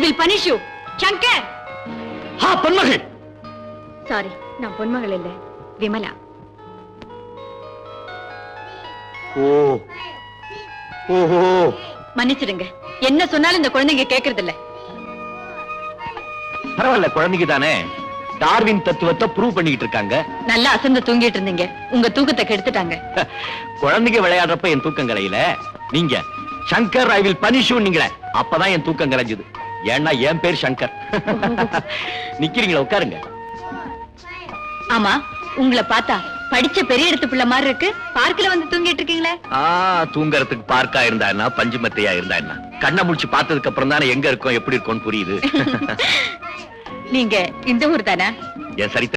will punish you. Shankar. Ponmagal. Sorry, நான் பொன்மகள் இல்ல, விமலா. ஓஹோ. மன்னிச்சிடுங்க. என்ன சொன்னாலும் இந்த குழந்தைங்க கேக்குறது இல்ல. பரவாயில்ல, குழந்தைங்க தானே. டார்வின் தத்துவத்தை ப்ரூவ் பண்ணிட்டு இருக்காங்க. நல்லா அசந்து தூங்கிட்டு இருந்தீங்க, உங்க தூக்கத்தை கெடுத்துட்டாங்க. குழந்தைங்க விளையாடுறப்ப என் தூக்கம் கலையில, நீங்க Shankar I will punish you நீங்களே, அப்பதான் என் தூக்கம் கலைஞ்சது. ஏன்னா என் பேர் சங்கர். நிக்கிறீங்களா? உட்காருங்க. ஆமா, உங்களை பார்த்தா படிச்ச பெரிய இடத்து பிள்ளை மாதிரி இருக்கு. பார்க்ல வந்து தூங்கிட்டு இருக்கீங்களே. தூங்கறதுக்கு பார்க்கா இருந்தா என்ன, பஞ்சுமத்தையா இருந்தா என்ன, கண்ணை முடிச்சு பார்த்ததுக்கு அப்புறம் தானே எங்க இருக்கோம் எப்படி இருக்கோம்னு புரியுது. நீங்க இந்த ஊர் தானே? என் சரித்திரம்